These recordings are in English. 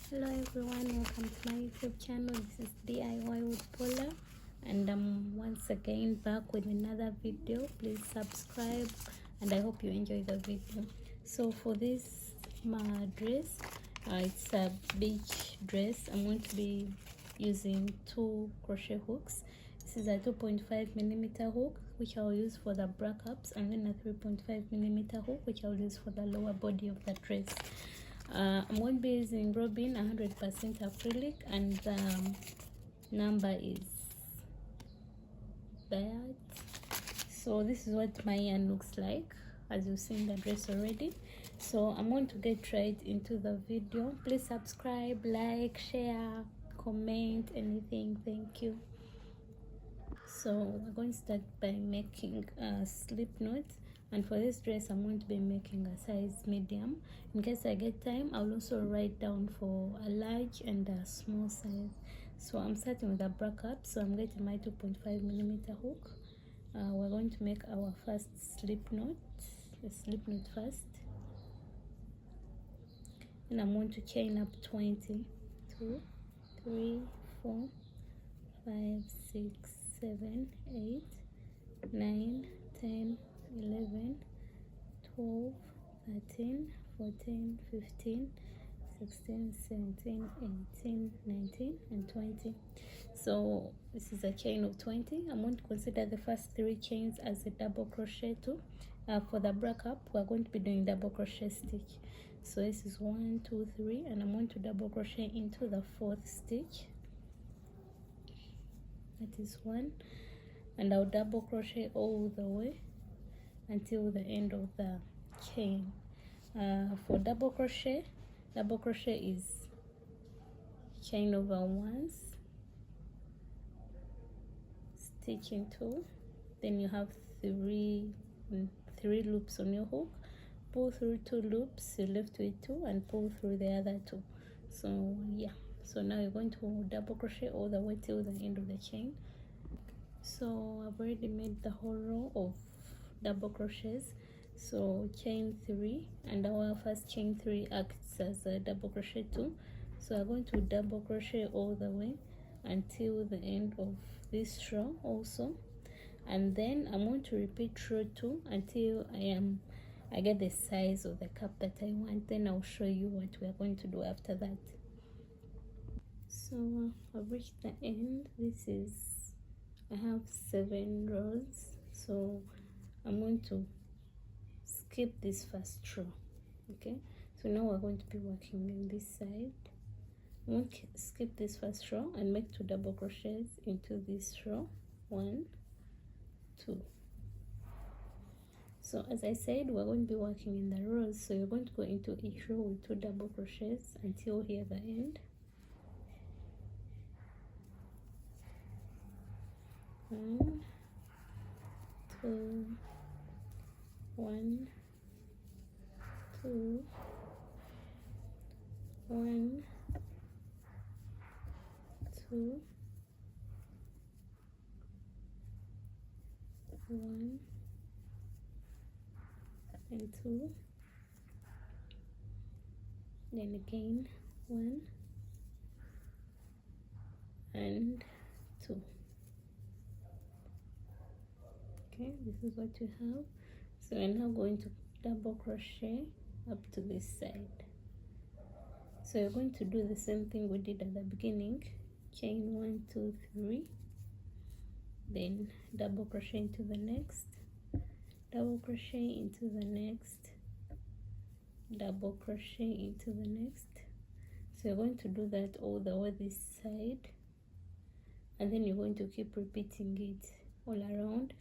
Hello everyone, welcome to my YouTube channel. This is DIY with Paula, and I'm once again back with another video. Please subscribe and I hope you enjoy the video. So for this dress, it's a beach dress. I'm going to be using 2 crochet hooks. This is a 2.5mm hook which I'll use for the backups, and then a 3.5mm hook which I'll use for the lower body of the dress. I'm going to be using Robin 100% acrylic, and the number is that. So this is what my yarn looks like, as you've seen the dress already. So I'm going to get right into the video. Please subscribe, like, share, comment, anything. Thank you. So we're going to start by making a slip knot, and for this dress I'm going to be making a size medium. In case I get time, I'll also write down for a large and a small size. So I'm starting with a backup, so I'm getting my 2.5mm hook. We're going to make our first slip knot, the slip knot first, and I'm going to chain up 20. 2, 3, 4, 5, 6, 7, 8, 9, 10, 11, 12, 13, 14, 15, 16, 17, 18, 19, and 20. So this is a chain of 20. I'm going to consider the first 3 chains as a double crochet too. For the backup, we're going to be doing double crochet stitch. So this is 1, 2, 3, and I'm going to double crochet into the 4th stitch. That is 1, and I'll double crochet all the way until the end of the chain. For double crochet is chain over once, stitch in 2, then you have 3 loops on your hook, pull through 2 loops, you're left with 2, and pull through the other 2. So yeah, so now you're going to double crochet all the way till the end of the chain. So I've already made the whole row of double crochets. So chain 3, and our first chain 3 acts as a double crochet too. So I'm going to double crochet all the way until the end of this row also, and then I'm going to repeat row 2 until I get the size of the cup that I want. Then I'll show you what we are going to do after that. So I've reached the end. I have 7 rows, so I'm going to skip this first row. Okay, so now we're going to be working on this side. I'm going to skip this first row and make 2 double crochets into this row. 1, 2. So as I said, we're going to be working in the rows, so you're going to go into each row with 2 double crochets until here the end. 1, 2, 1, 2, 1, 2, 1, and 2, then again 1 and 2. Okay, this is what you have. So we're now going to double crochet up to this side. So you're going to do the same thing we did at the beginning. Chain 1, 2, 3, then double crochet into the next, double crochet into the next, double crochet into the next. So you're going to do that all the way this side, and then you're going to keep repeating it all around.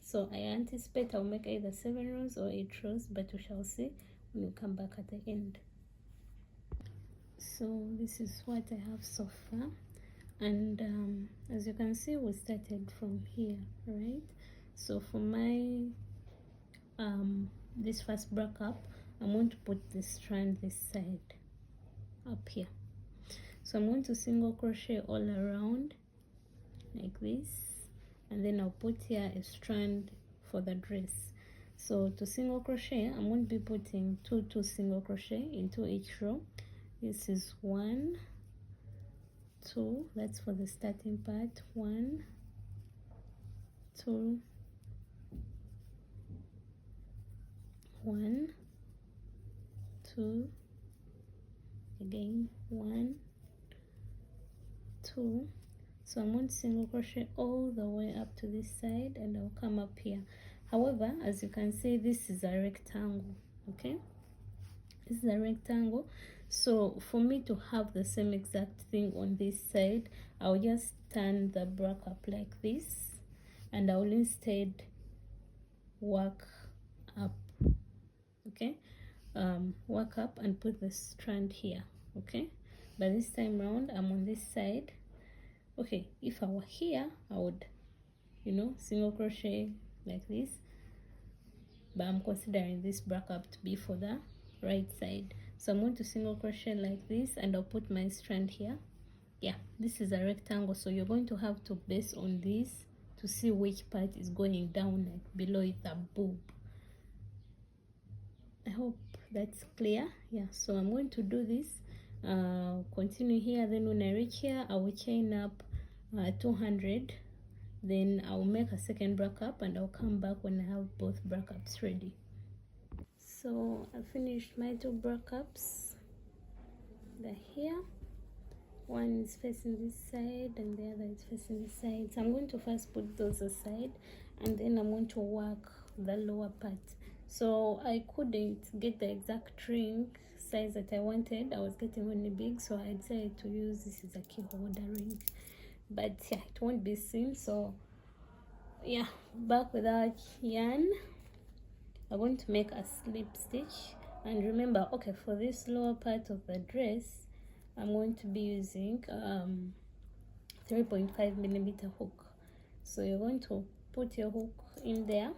So I anticipate I'll make either 7 rows or 8 rows, but we shall see when we come back at the end. So this is what I have so far, and as you can see, we started from here, right? So for my this first backup, I'm going to put the strand this side up here. So I'm going to single crochet all around like this, and then I'll put here a strand for the dress. So to single crochet, I'm going to be putting 2 single crochet into each row, This is 1, 2, that's for the starting part. 1, 2, 1, 2, again 1, 2. So I'm going to single crochet all the way up to this side, and I'll come up here. However, as you can see, this is a rectangle. Okay, this is a rectangle, so for me to have the same exact thing on this side, I'll just turn the bra up like this, and I'll instead work up. Okay, work up and put the strand here. Okay, but this time round I'm on this side. Okay, if I were here, I would, single crochet like this, but I'm considering this bra up to be for the right side, so I'm going to single crochet like this, and I'll put my strand here. Yeah, this is a rectangle, so you're going to have to base on this to see which part is going down, like below it, the boob. I hope that's clear. Yeah, so I'm going to do this, continue here, then when I reach here I will chain up 200, then I'll make a second bra up, and I'll come back when I have both bra ups ready. So I finished my 2 bra ups. They're here. One is facing this side and the other is facing this side, so I'm going to first put those aside, and then I'm going to work the lower part. So I couldn't get the exact ring size that I wanted. I was getting only big, so I decided to use this as a key holder ring, but yeah, it won't be seen. So yeah, back with our yarn, I'm going to make a slip stitch. And remember, okay, for this lower part of the dress, I'm going to be using 3.5mm hook. So you're going to put your hook in there,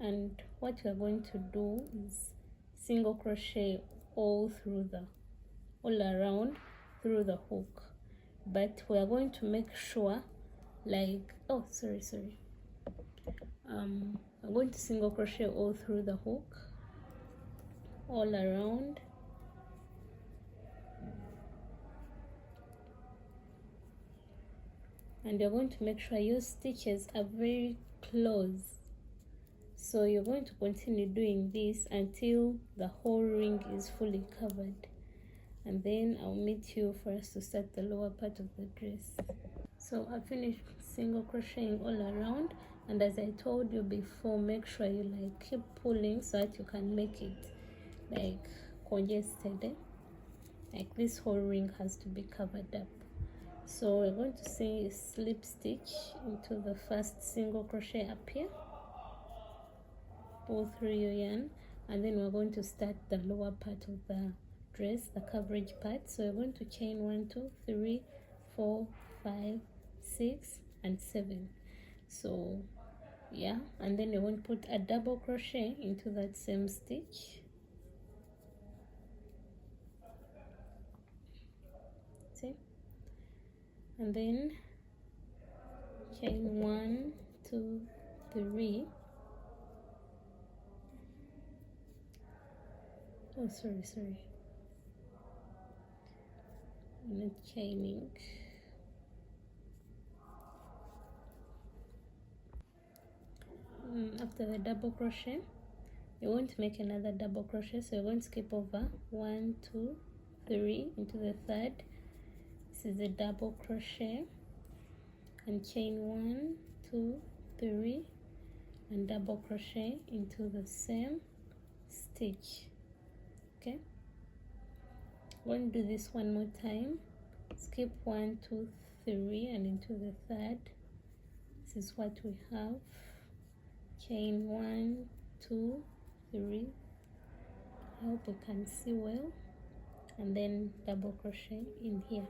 and what you're going to do is single crochet all around through the hook, but we're going to make sure, like, oh sorry, I'm going to single crochet all through the hook, all around, and you're going to make sure your stitches are very close. So you're going to continue doing this until the whole ring is fully covered, and then I'll meet you for us to start the lower part of the dress. So I finished single crocheting all around, and as I told you before, make sure you like keep pulling so that you can make it like congested, eh? Like this whole ring has to be covered up. So we're going to say slip stitch into the first single crochet up here, pull through your yarn, and then we're going to start the lower part of the dress, the coverage part. So we're going to chain 1, 2, 3, 4, 5, 6 and 7. So yeah, and then you're going to put a double crochet into that same stitch. See, and then chain 1, 2, 3. Oh sorry, I'm not chaining. After the double crochet, you're going to make another double crochet, so you're going to skip over 1, 2, 3 into the third. This is a double crochet, and chain 1, 2, 3 and double crochet into the same stitch. Okay, I'm going to do this one more time. Skip 1, 2, 3 and into the third. This is what we have. Chain 1, 2, 3. I hope you can see well, and then double crochet in here.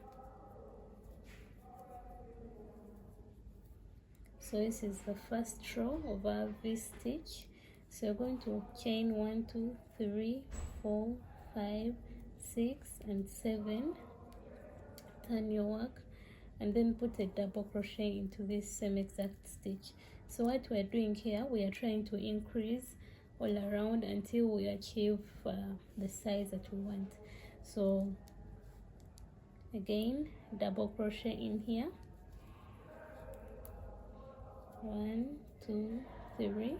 So this is the first row of our V stitch. So you're going to chain 1, 2, 3, 4, 5, 6 and 7. Turn your work, and then put a double crochet into this same exact stitch. So what we're doing here, we are trying to increase all around until we achieve the size that we want. So again, double crochet in here, 1 2 3,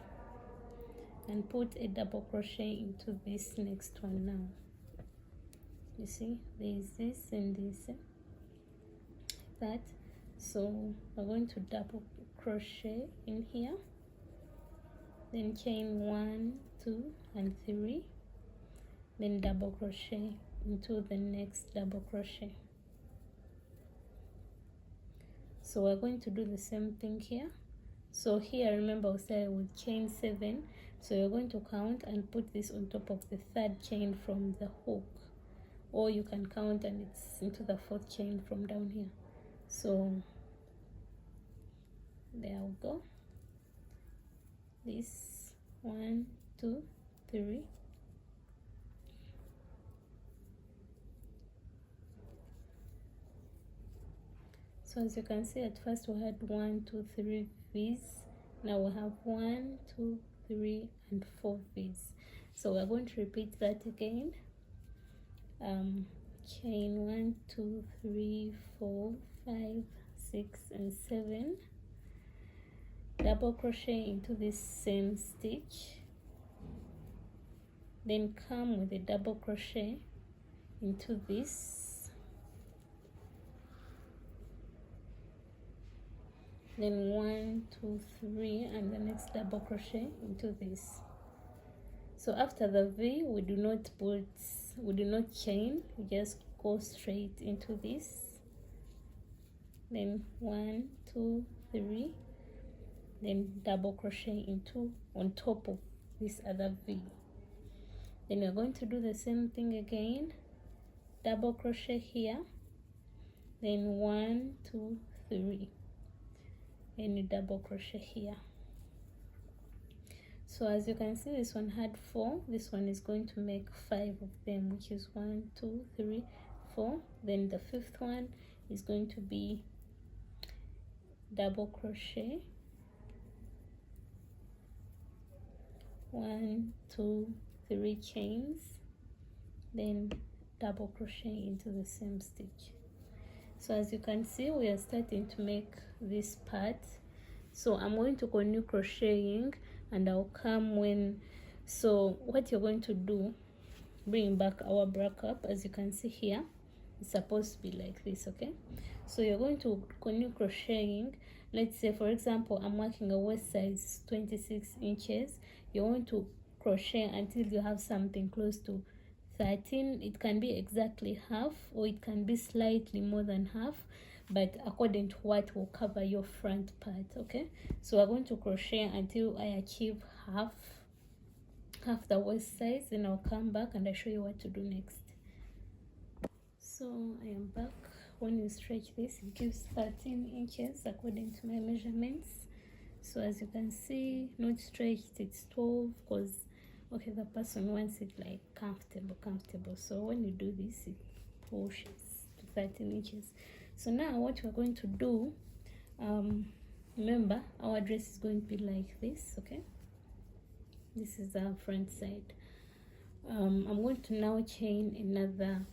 and put a double crochet into this next one. Now you see there's this and this, that. So we're going to double crochet in here, then chain 1 2 and 3, then double crochet into the next double crochet. So we're going to do the same thing here. So here, remember we started with chain 7, so you're going to count and put this on top of the 3rd chain from the hook, or you can count and it's into the 4th chain from down here. So there we go, this 1 2 3, so as you can see, at first we had 1 2 3 V's. Now we have 1 2 3 and 4 V's. So we're going to repeat that again. Chain 1 2 3 4 5 6 and 7, double crochet into this same stitch, then come with a double crochet into this, then 1 2 3 and the next double crochet into this. So after the V, we do not chain, we just go straight into this, then 1 2 3, then double crochet into on top of this other V. Then we're going to do the same thing again, double crochet here, then 1 2 3, and you double crochet here. So as you can see, this one had 4, this one is going to make 5 of them, which is 1 2 3 4. Then the 5th one is going to be double crochet, 1 2 3 chains, then double crochet into the same stitch. So as you can see, we are starting to make this part. So I'm going to continue crocheting and I'll come when. So what you're going to do, bring back our backup. As you can see here, it's supposed to be like this, okay? So you're going to continue crocheting. Let's say, for example, I'm working a waist size 26 inches. You're going to crochet until you have something close to 13. It can be exactly half, or it can be slightly more than half, but according to what will cover your front part, okay? So we're going to crochet until I achieve half the waist size, then I'll come back and I'll show you what to do next. So I am back. When you stretch this, it gives 13 inches according to my measurements. So as you can see, not stretched, it's 12, because okay, the person wants it like comfortable. So when you do this, it pushes to 13 inches. So now what we're going to do, remember our dress is going to be like this, okay? This is our front side. I'm going to now chain another,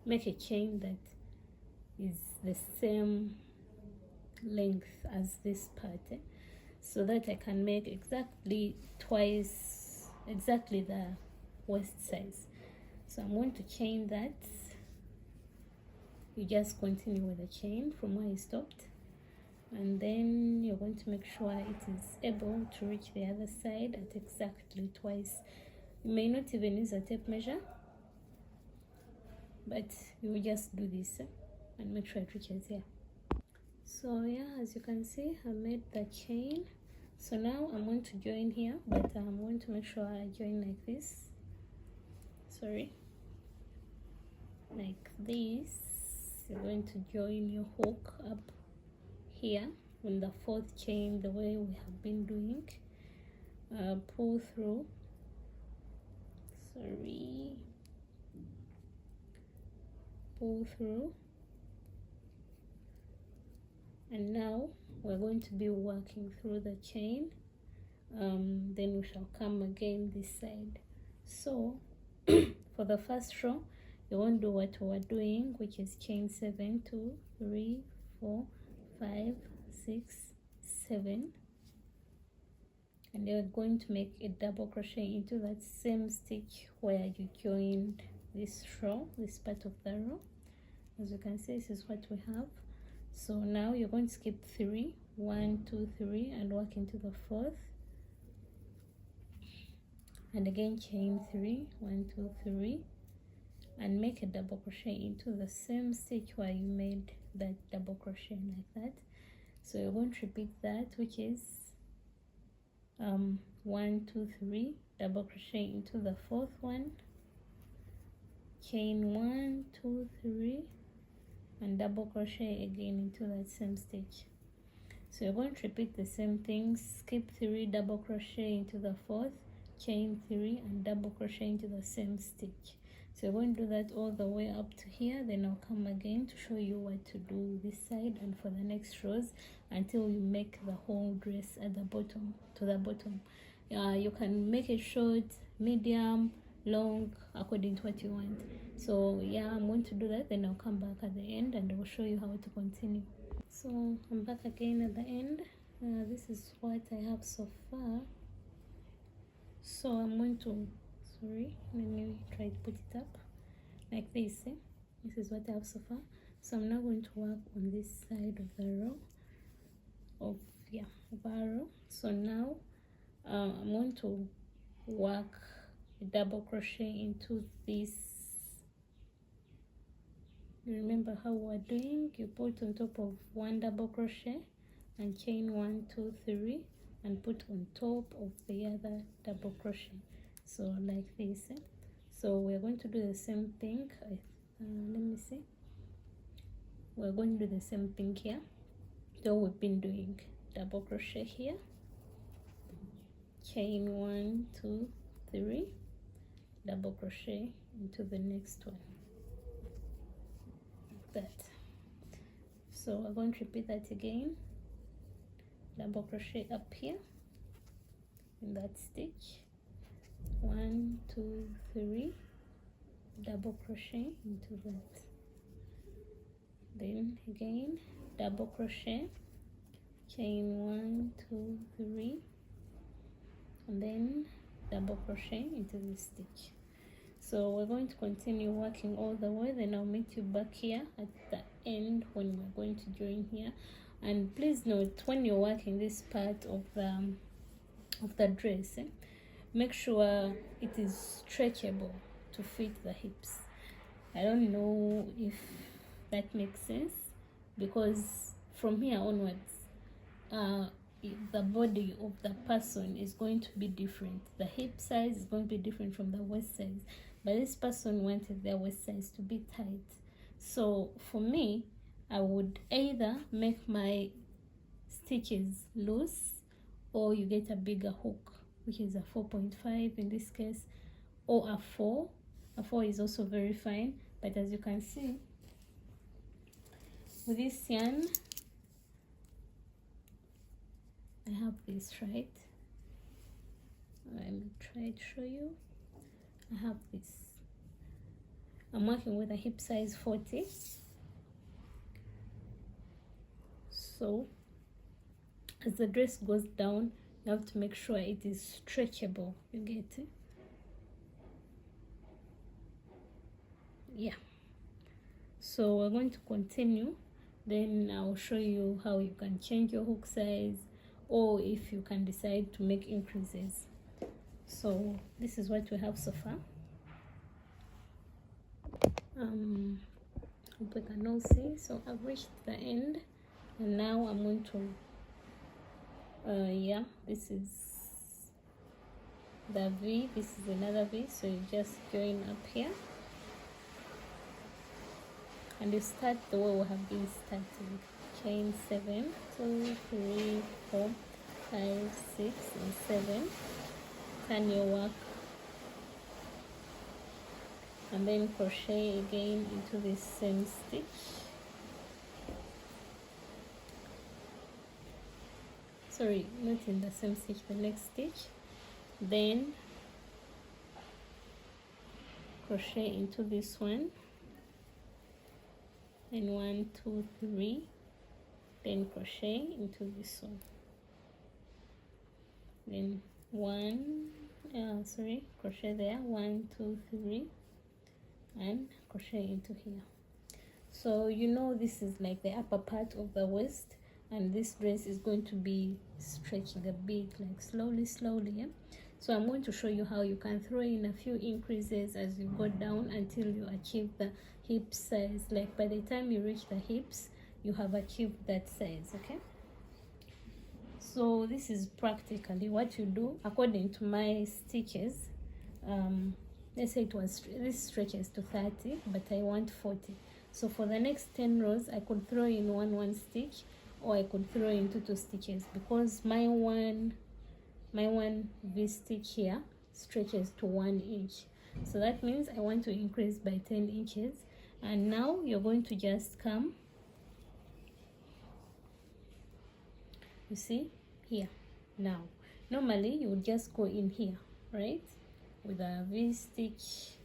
make a chain that is the same length as this part, so that I can make exactly the waist size. So I'm going to chain that. You just continue with the chain from where you stopped, and then you're going to make sure it is able to reach the other side at exactly twice. You may not even use a tape measure, but you will just do this and make sure it reaches here. So yeah, as you can see, I made the chain. So now I'm going to join here, but I'm going to make sure I join like this, like this. You're going to join your hook up here on the 4th chain, the way we have been doing. Pull through, pull through, and now we're going to be working through the chain then we shall come again this side. So for the first row you won't do what we're doing, which is chain 7, 2, 3, 4, 5, 6, 7, and you're going to make a double crochet into that same stitch where you joined this row, this part of the row. As you can see, this is what we have. So now you're going to skip 3, 1, 2, 3, and work into the 4th, and again chain 3, 1, 2, 3, and make a double crochet into the same stitch where you made that double crochet, like that. So you're going to repeat that, which is 1, 2, 3, double crochet into the 4th one, chain 1, 2, 3, and double crochet again into that same stitch. So you're going to repeat the same thing, skip 3, double crochet into the 4th, chain 3, and double crochet into the same stitch. So you're going to do that all the way up to here. Then I'll come again to show you what to do this side and for the next rows until you make the whole dress at the bottom, to the bottom. You can make it short, medium, long, according to what you want. So yeah, I'm going to do that, then I'll come back at the end and I'll show you how to continue. So I'm back again at the end. This is what I have so far. So I'm going to, sorry, let me try to put it up like this. This is what I have so far. So I'm now going to work on this side of the row of our row. So now I'm going to work a double crochet into this. Remember how we're doing? You put on top of one double crochet and chain 1, 2, 3, and put on top of the other double crochet, so like this. So we're going to do the same thing. Let me see, we're going to do the same thing here. So we've been doing double crochet here, chain 1, 2, 3, double crochet into the next one, like that. So we're going to repeat that again, double crochet up here in that stitch, 1, 2, 3, double crochet into that, then again double crochet, chain 1, 2, 3, and then double crochet into this stitch. So we're going to continue working all the way, then I'll meet you back here at the end when we're going to join here. And please note, when you're working this part of the dress, make sure it is stretchable to fit the hips. I don't know if that makes sense, because from here onwards the body of the person is going to be different. The hip size is going to be different from the waist size, but this person wanted their waist size to be tight. So for me, I would either make my stitches loose, or you get a bigger hook, which is a 4.5 in this case, or a 4. A 4 is also very fine, but as you can see with this yarn, I have this, right? Let me try to show you. I have this. I'm working with a hip size 40. So as the dress goes down, you have to make sure it is stretchable. You get it? Yeah. So we're going to continue, then I'll show you how you can change your hook size, or if you can decide to make increases. So this is what we have so far. Hope you can all see. So I've reached the end, and now I'm going to this is the V, this is another V, so you just join up here and you start the way we have been starting. Chain 7, 2, 3, 4, 5, 6, and 7. Turn your work and then crochet again into this same stitch. sorry, not in the same stitch, the next stitch. Then crochet into this one, then 1 2 3, then crochet into this one, then crochet there, 1 2 3, and crochet into here. So you know this is like the upper part of the waist, and this dress is going to be stretching a bit, like slowly, yeah. So I'm going to show you how you can throw in a few increases as you go down until you achieve the hip size. Like by the time you reach the hips, you have achieved that size, okay? So this is practically what you do according to my stitches. Let's say this stretches to 30, but I want 40. So for the next 10 rows, I could throw in one stitch, or I could throw in two stitches, because my one V stitch here stretches to 1 inch. So that means I want to increase by 10 inches. And now you're going to just come, you see here. Now normally you would just go in here, right, with a V stitch,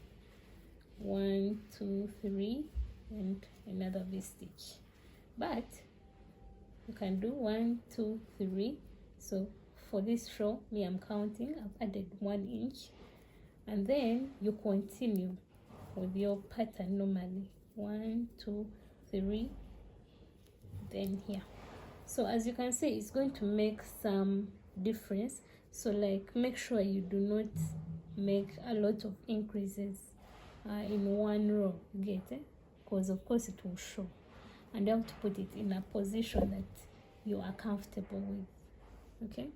1 2 3, and another V stitch, but you can do 1 2 3. So for this row, me, I'm counting, I've added 1 inch, and then you continue with your pattern normally, 1 2 3, then here. So as you can see, it's going to make some difference. So like, make sure you do not make a lot of increases in one row, you get it? Because of course it will show, and you have to put it in a position that you are comfortable with, okay?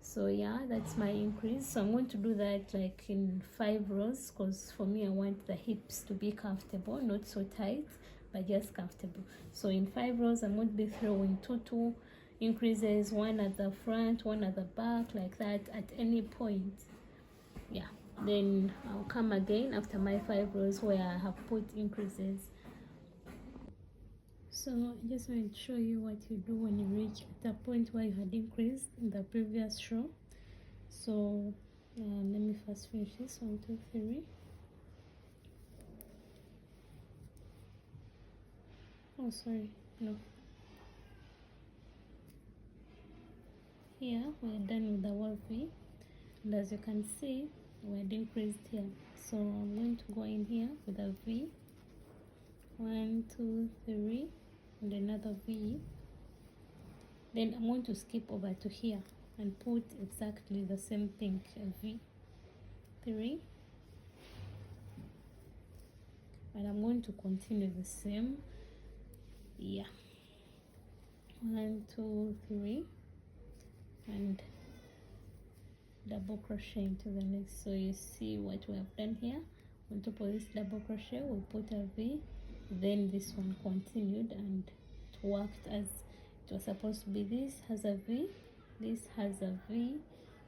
So yeah, that's my increase. So I'm going to do that like in 5 rows, because for me I want the hips to be comfortable, not so tight, but just comfortable. So in 5 rows, I'm going to be throwing two increases, one at the front, one at the back, like that at any point. Yeah, then I'll come again after my 5 rows where I have put increases. So I just want to show you what you do when you reach the point where you had increased in the previous row. So let me first finish this. 1 2 3. Oh, sorry, no. Here we're done with the wall V, and as you can see, we had increased here. So I'm going to go in here with a V, 1 2 3, and another V. Then I'm going to skip over to here and put exactly the same thing, a V, 3, and I'm going to continue the same, yeah, 1 2 3, and double crochet into the next. So you see what we have done here. On top of this double crochet, we put a V, then this one continued, and it worked as it was supposed to be. This has a V, this has a V,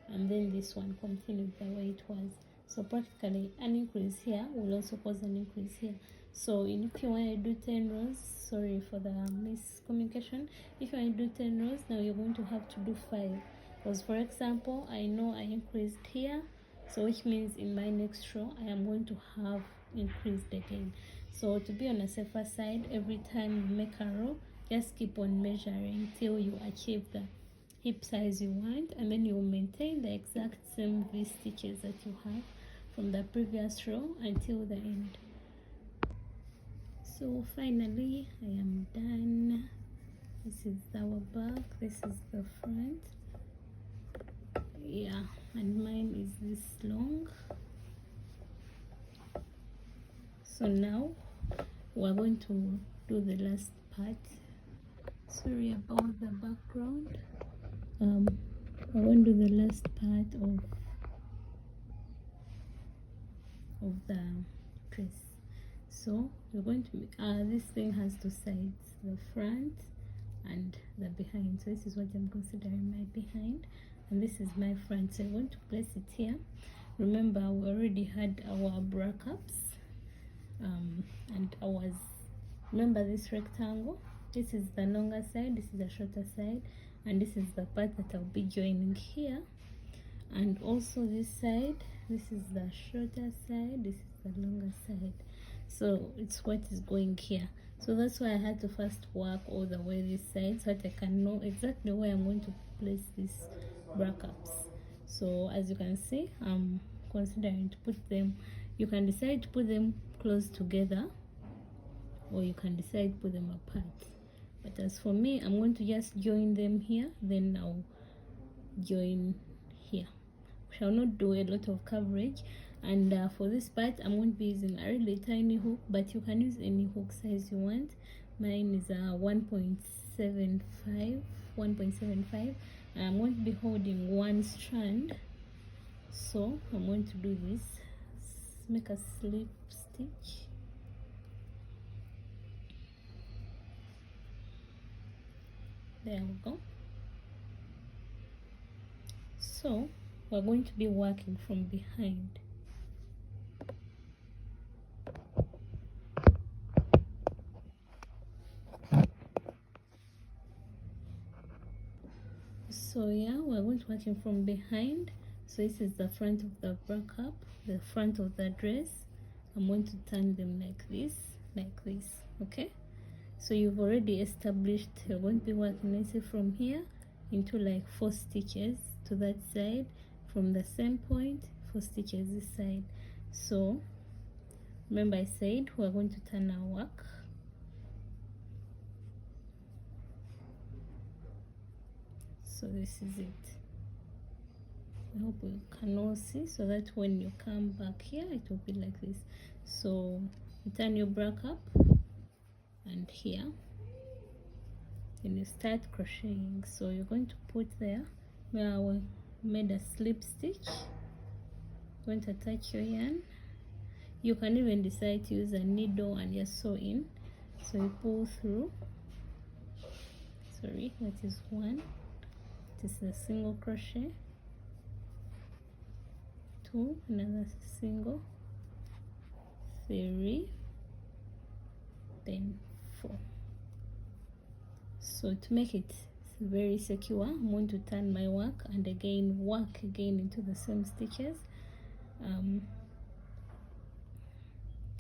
and then this one continued the way it was. So practically an increase here will also cause an increase here. So if you want to do 10 rows, sorry for the miscommunication, if you want to do 10 rows, now you're going to have to do 5, because for example, I know I increased here, so which means in my next row I am going to have increased again. So to be on a safer side, every time you make a row, just keep on measuring till you achieve the hip size you want, and then you will maintain the exact same V stitches that you have from the previous row until the end. So finally I am done. This is our back, this is the front, yeah, and mine is this long. So now we're going to do the last part. Sorry about the background. I want to do the last part of the dress. So we're going to this thing has 2 sides, the front and the behind. So this is what I'm considering my behind, and this is my front. So I want to place it here. Remember, we already had our bra cups, and remember this rectangle, this is the longer side, this is the shorter side, and this is the part that I'll be joining here. And also this side, this is the shorter side, this is the longer side, so it's what is going here. So that's why I had to first work all the way this side so that I can know exactly where I'm going to place these bra cups. So as you can see, I'm considering to put them, you can decide to put them close together or you can decide to put them apart, but as for me, I'm going to just join them here, then I'll join here. We shall not do a lot of coverage, and for this part I'm going to be using a really tiny hook, but you can use any hook size you want. Mine is a 1.75, and I'm going to be holding one strand. So I'm going to do this, make a slip stitch. There we go. So we're going to be working from behind. So yeah, we're going to working from behind. So this is the front of the bra cup, the front of the dress. I'm going to turn them like this, okay? So you've already established, you're going to be working, let's say, from here into like 4 stitches to that side, from the same point 4 stitches this side. So remember I said we're going to turn our work. So this is it. I hope you can all see, so that when you come back here it will be like this. So you turn your bra up and here, then you start crocheting. So you're going to put there where we made a slip stitch, you're going to attach your yarn. You can even decide to use a needle and just sew in. So you pull through, sorry, that is one, this is a single crochet, 2, another single, 3, then 4. So to make it very secure, I'm going to turn my work and again work again into the same stitches.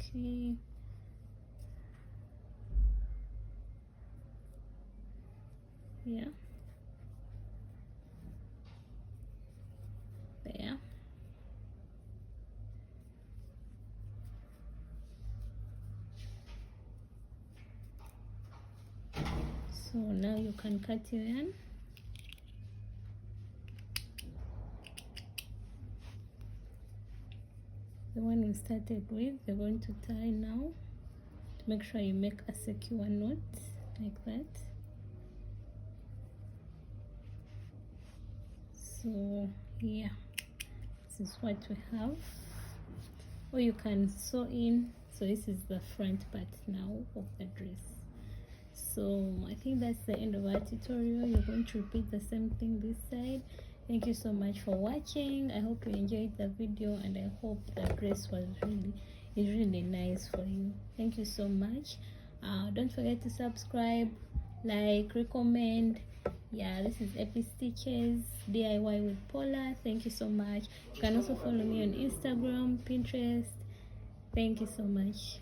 Okay, yeah, there. So now you can cut your yarn. The one you started with, you're going to tie now. To make sure you make a secure knot like that. So yeah, this is what we have. Or you can sew in. So this is the front part now of the dress. So I think that's the end of our tutorial. You're going to repeat the same thing this side. Thank you so much for watching. I hope you enjoyed the video, and I hope the dress was really nice for you. Thank you so much. Don't forget to subscribe, like, recommend. Yeah, this is Epi Stitches DIY with Paula. Thank you so much. You can also follow me on Instagram, Pinterest. Thank you so much.